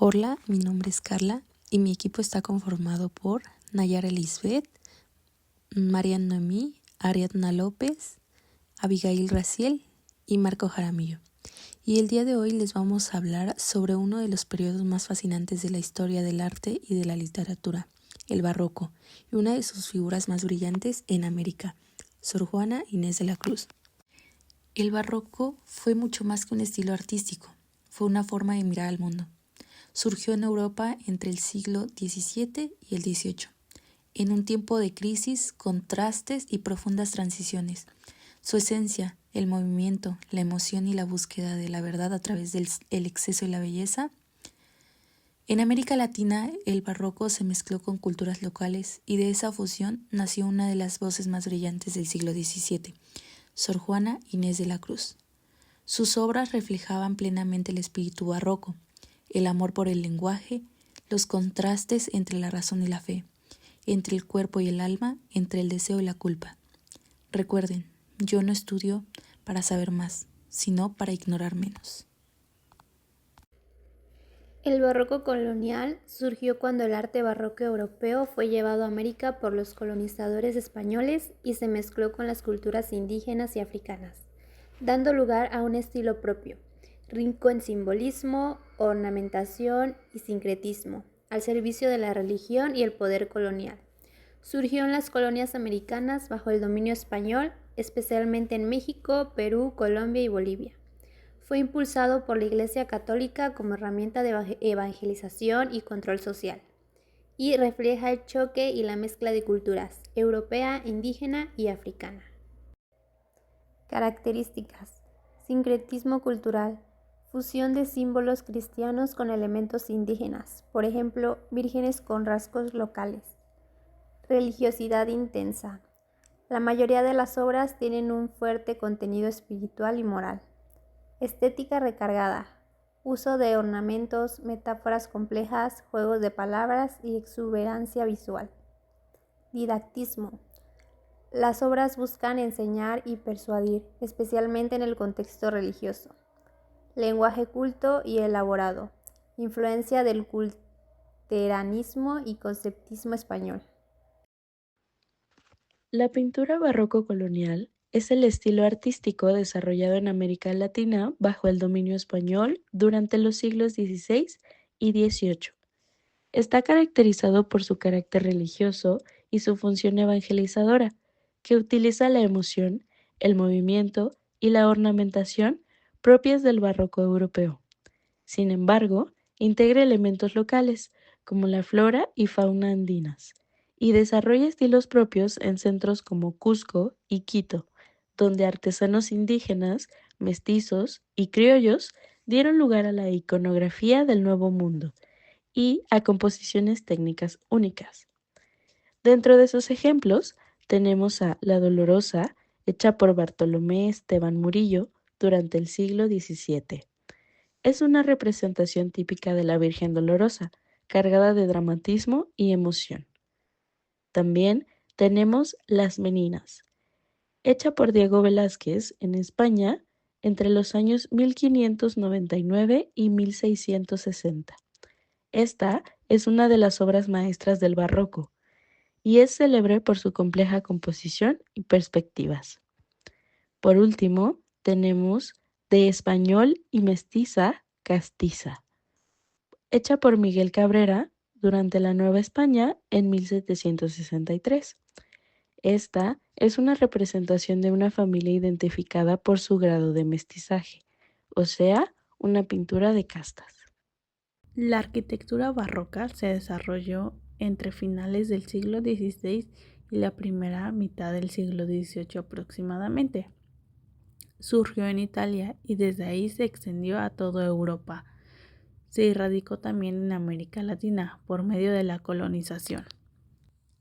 Hola, mi nombre es Carla y mi equipo está conformado por Nayara Elizabeth, Marian Noemí, Ariadna López, Abigail Raciel y Marco Jaramillo. Y el día de hoy les vamos a hablar sobre uno de los periodos más fascinantes de la historia del arte y de la literatura, el barroco, y una de sus figuras más brillantes en América, Sor Juana Inés de la Cruz. El barroco fue mucho más que un estilo artístico, fue una forma de mirar al mundo. Surgió en Europa entre el siglo XVII y el XVIII, en un tiempo de crisis, contrastes y profundas transiciones. Su esencia, el movimiento, la emoción y la búsqueda de la verdad a través del exceso y la belleza. En América Latina, el barroco se mezcló con culturas locales y de esa fusión nació una de las voces más brillantes del siglo XVII, Sor Juana Inés de la Cruz. Sus obras reflejaban plenamente el espíritu barroco, el amor por el lenguaje, los contrastes entre la razón y la fe, entre el cuerpo y el alma, entre el deseo y la culpa. Recuerden, yo no estudio para saber más, sino para ignorar menos. El barroco colonial surgió cuando el arte barroco europeo fue llevado a América por los colonizadores españoles y se mezcló con las culturas indígenas y africanas, dando lugar a un estilo propio, rico en simbolismo, ornamentación y sincretismo, al servicio de la religión y el poder colonial. Surgió en las colonias americanas bajo el dominio español, especialmente en México, Perú, Colombia y Bolivia. Fue impulsado por la Iglesia Católica como herramienta de evangelización y control social, y refleja el choque y la mezcla de culturas, europea, indígena y africana. Características: sincretismo cultural, fusión de símbolos cristianos con elementos indígenas, por ejemplo, vírgenes con rasgos locales. Religiosidad intensa. La mayoría de las obras tienen un fuerte contenido espiritual y moral. Estética recargada. Uso de ornamentos, metáforas complejas, juegos de palabras y exuberancia visual. Didactismo. Las obras buscan enseñar y persuadir, especialmente en el contexto religioso. Lenguaje culto y elaborado. Influencia del culteranismo y conceptismo español. La pintura barroco colonial es el estilo artístico desarrollado en América Latina bajo el dominio español durante los siglos XVI y XVIII. Está caracterizado por su carácter religioso y su función evangelizadora, que utiliza la emoción, el movimiento y la ornamentación propias del barroco europeo. Sin embargo, integra elementos locales, como la flora y fauna andinas, y desarrolla estilos propios en centros como Cusco y Quito, donde artesanos indígenas, mestizos y criollos dieron lugar a la iconografía del Nuevo Mundo y a composiciones técnicas únicas. Dentro de sus ejemplos tenemos a La Dolorosa, hecha por Bartolomé Esteban Murillo durante el siglo XVII. Es una representación típica de la Virgen Dolorosa, cargada de dramatismo y emoción. También tenemos Las Meninas, hecha por Diego Velázquez en España entre los años 1599 y 1660. Esta es una de las obras maestras del barroco y es célebre por su compleja composición y perspectivas. Por último, tenemos De español y mestiza, castiza, hecha por Miguel Cabrera durante la Nueva España en 1763. Esta es una representación de una familia identificada por su grado de mestizaje, o sea, una pintura de castas. La arquitectura barroca se desarrolló entre finales del siglo XVI y la primera mitad del siglo XVIII aproximadamente. Surgió en Italia y desde ahí se extendió a toda Europa. Se irradicó también en América Latina por medio de la colonización.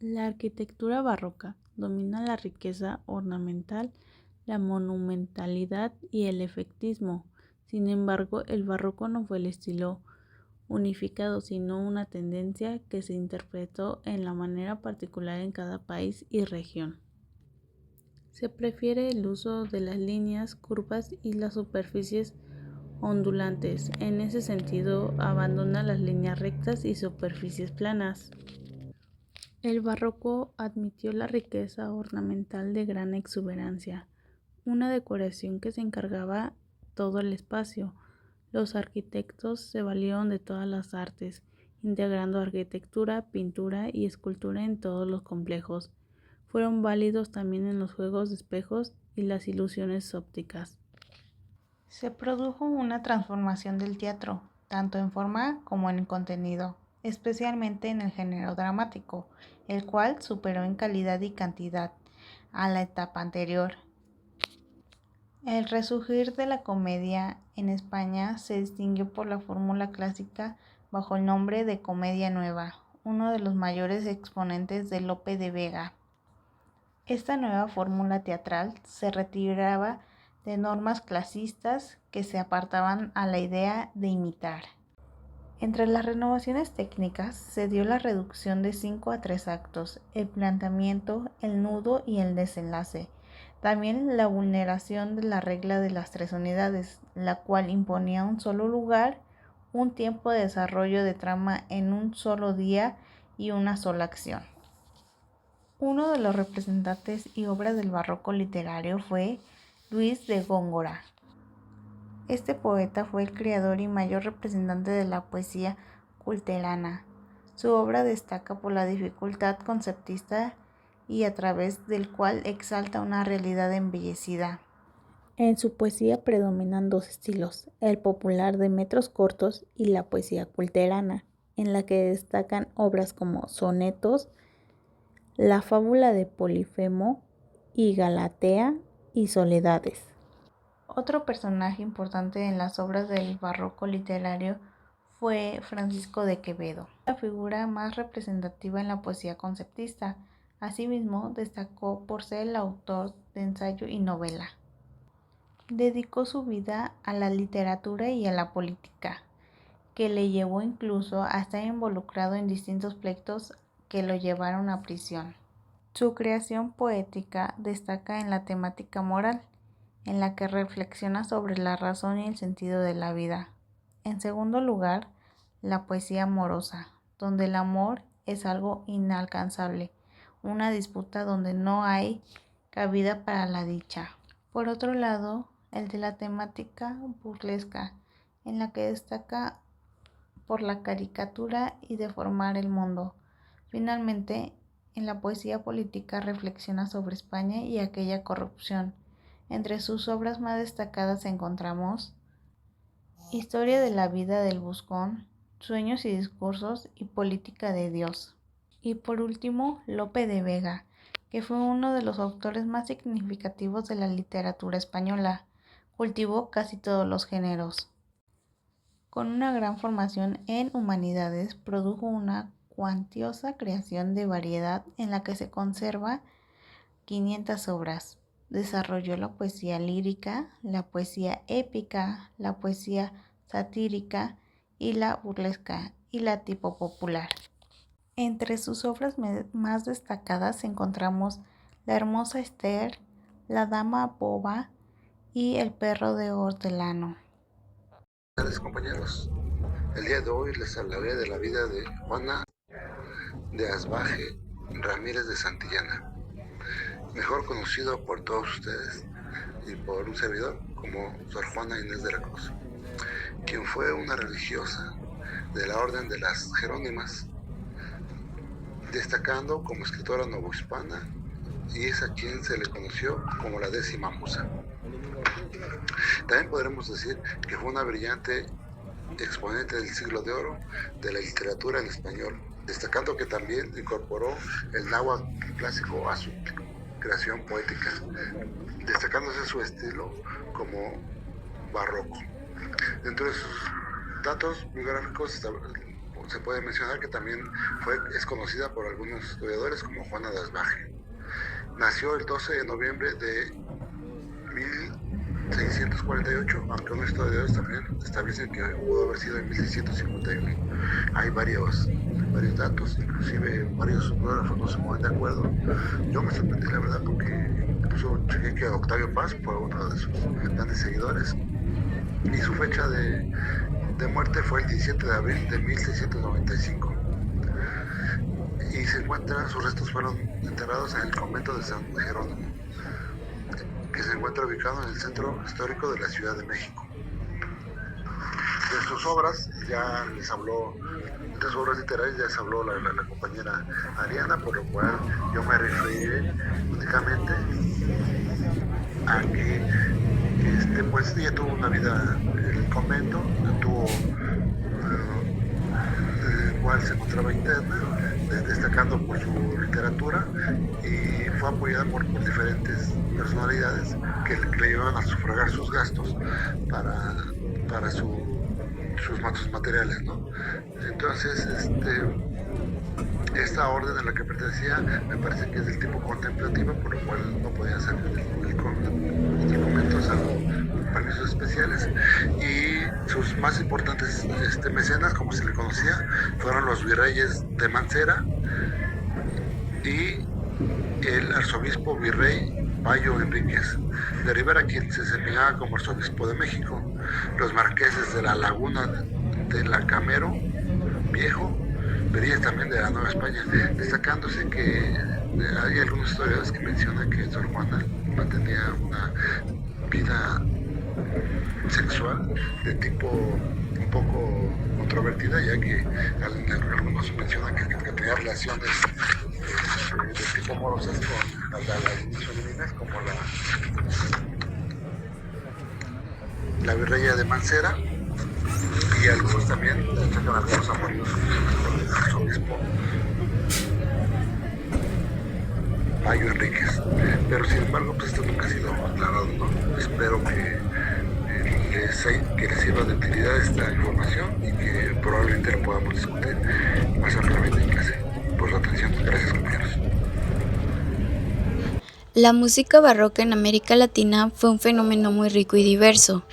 La arquitectura barroca domina la riqueza ornamental, la monumentalidad y el efectismo. Sin embargo, el barroco no fue el estilo unificado, sino una tendencia que se interpretó en la manera particular en cada país y región. Se prefiere el uso de las líneas, curvas y las superficies ondulantes. En ese sentido, abandona las líneas rectas y superficies planas. El barroco admitió la riqueza ornamental de gran exuberancia, una decoración que se encargaba todo el espacio. Los arquitectos se valieron de todas las artes, integrando arquitectura, pintura y escultura en todos los complejos. Fueron válidos también en los juegos de espejos y las ilusiones ópticas. Se produjo una transformación del teatro, tanto en forma como en contenido, especialmente en el género dramático, el cual superó en calidad y cantidad a la etapa anterior. El resurgir de la comedia en España se distinguió por la fórmula clásica bajo el nombre de Comedia Nueva, uno de los mayores exponentes de Lope de Vega. Esta nueva fórmula teatral se retiraba de normas clasistas que se apartaban a la idea de imitar. Entre las renovaciones técnicas se dio la reducción de 5 a 3 actos, el planteamiento, el nudo y el desenlace. También la vulneración de la regla de las 3 unidades, la cual imponía un solo lugar, un tiempo de desarrollo de trama en un solo día y una sola acción. Uno de los representantes y obras del barroco literario fue Luis de Góngora. Este poeta fue el creador y mayor representante de la poesía culterana. Su obra destaca por la dificultad conceptista y a través del cual exalta una realidad embellecida. En su poesía predominan dos estilos, el popular de metros cortos y la poesía culterana, en la que destacan obras como sonetos, la fábula de Polifemo y Galatea y Soledades. Otro personaje importante en las obras del barroco literario fue Francisco de Quevedo, la figura más representativa en la poesía conceptista. Asimismo, destacó por ser el autor de ensayo y novela. Dedicó su vida a la literatura y a la política, que le llevó incluso a estar involucrado en distintos pleitos que lo llevaron a prisión. Su creación poética destaca en la temática moral, en la que reflexiona sobre la razón y el sentido de la vida. En segundo lugar, la poesía amorosa, donde el amor es algo inalcanzable, una disputa donde no hay cabida para la dicha. Por otro lado, el de la temática burlesca, en la que destaca por la caricatura y deformar el mundo. Finalmente, en la poesía política reflexiona sobre España y aquella corrupción. Entre sus obras más destacadas encontramos Historia de la vida del Buscón, Sueños y discursos y Política de Dios. Y por último, Lope de Vega, que fue uno de los autores más significativos de la literatura española. Cultivó casi todos los géneros. Con una gran formación en humanidades, produjo una cuantiosa creación de variedad en la que se conserva 500 obras. Desarrolló la poesía lírica, la poesía épica, la poesía satírica y la burlesca y la tipo popular. Entre sus obras más destacadas encontramos La hermosa Esther, La dama boba y El perro de hortelano. Compañeros, el día de hoy les hablaré de la vida de Juana de Asbaje Ramírez de Santillana, mejor conocido por todos ustedes y por un servidor como Sor Juana Inés de la Cruz, quien fue una religiosa de la Orden de las Jerónimas, destacando como escritora novohispana, y es a quien se le conoció como la 10ª musa. También podremos decir que fue una brillante exponente del siglo de oro de la literatura en español, destacando que también incorporó el náhuatl clásico a su creación poética, destacándose su estilo como barroco. Dentro de sus datos biográficos se puede mencionar que también es conocida por algunos historiadores como Juana de Asbaje. Nació el 12 de noviembre de 1648, aunque unos historiadores también establecen que pudo haber sido en 1651. Hay varios datos, inclusive varios biógrafos no se ponen de acuerdo. Yo me sorprendí, la verdad, porque incluso chequé que Octavio Paz fue uno de sus grandes seguidores. y su fecha de muerte fue el 17 de abril de 1695. Y sus restos fueron enterrados en el convento de San Jerónimo, que se encuentra ubicado en el centro histórico de la Ciudad de México. De sus obras ya les habló, de sus obras literarias ya les habló la compañera Ariana, por lo cual yo me referiré únicamente a que pues ella tuvo una vida en el convento, cual se encontraba interna, destacando por su literatura, y fue apoyada por diferentes personalidades que le iban a sufragar sus gastos para sus materiales, ¿no? Entonces, esta orden a la que pertenecía me parece que es del tipo contemplativo, por lo cual no podía salir del convento salvo permisos especiales, y sus más importantes mecenas, como se le conocía, fueron los virreyes de Mancera y el arzobispo virrey Payo Enríquez de Rivera, quien se desempeñaba como arzobispo de México, los marqueses de la Laguna de la Camero Viejo, Verías también de la Nueva España, destacándose que hay algunos historiadores que mencionan que Sor Juana mantenía una vida sexual de tipo un poco controvertida, ya que algunos mencionan que tenía relaciones de tipo amorosas con las femeninas, como la virreya de Mancera, y algunos también sacan algunos amoríos con el arzobispo Payo Enríquez. Pero sin embargo, pues esto nunca ha sido aclarado, ¿no? Espero que les sirva de utilidad esta información y que probablemente lo podamos discutir más ampliamente en clase. Por su atención, gracias, compañeros. La música barroca en América Latina fue un fenómeno muy rico y diverso,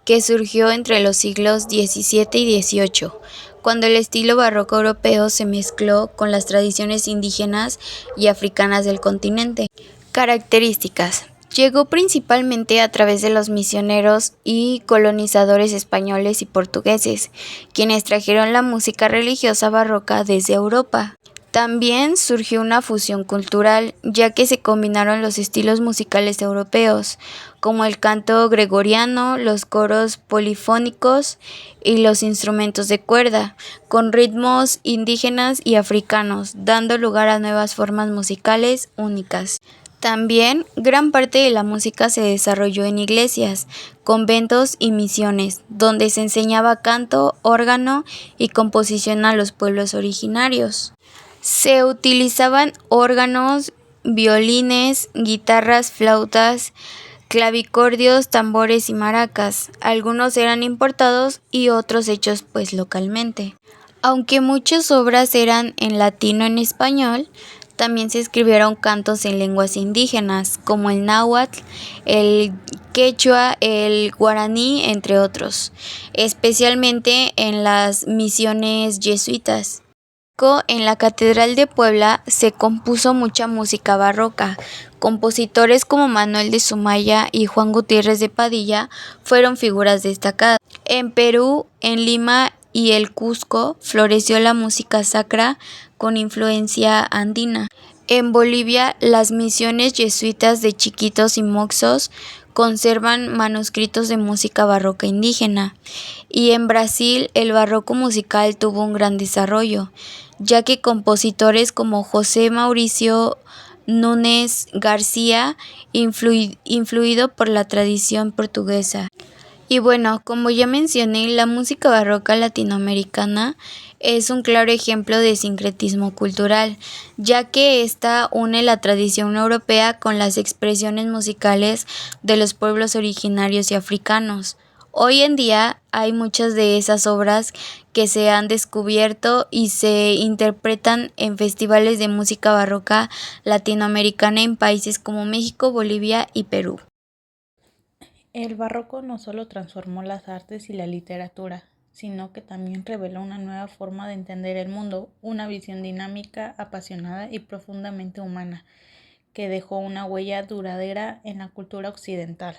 que surgió entre los siglos XVII y XVIII, cuando el estilo barroco europeo se mezcló con las tradiciones indígenas y africanas del continente. Características. Llegó principalmente a través de los misioneros y colonizadores españoles y portugueses, quienes trajeron la música religiosa barroca desde Europa. También surgió una fusión cultural, ya que se combinaron los estilos musicales europeos, como el canto gregoriano, los coros polifónicos y los instrumentos de cuerda, con ritmos indígenas y africanos, dando lugar a nuevas formas musicales únicas. También gran parte de la música se desarrolló en iglesias, conventos y misiones, donde se enseñaba canto, órgano y composición a los pueblos originarios. Se utilizaban órganos, violines, guitarras, flautas, clavicordios, tambores y maracas. Algunos eran importados y otros hechos pues localmente. Aunque muchas obras eran en latino en español, también se escribieron cantos en lenguas indígenas, como el náhuatl, el quechua, el guaraní, entre otros, especialmente en las misiones jesuitas. En la Catedral de Puebla se compuso mucha música barroca. Compositores como Manuel de Sumaya y Juan Gutiérrez de Padilla fueron figuras destacadas. En Perú, en Lima y el Cusco floreció la música sacra con influencia andina. En Bolivia, las misiones jesuitas de Chiquitos y Moxos conservan manuscritos de música barroca indígena. Y en Brasil, el barroco musical tuvo un gran desarrollo, ya que compositores como José Mauricio Nunes García, influido por la tradición portuguesa. Y bueno, como ya mencioné, la música barroca latinoamericana es un claro ejemplo de sincretismo cultural, ya que ésta une la tradición europea con las expresiones musicales de los pueblos originarios y africanos. Hoy en día hay muchas de esas obras que se han descubierto y se interpretan en festivales de música barroca latinoamericana en países como México, Bolivia y Perú. El barroco no solo transformó las artes y la literatura, sino que también reveló una nueva forma de entender el mundo, una visión dinámica, apasionada y profundamente humana, que dejó una huella duradera en la cultura occidental.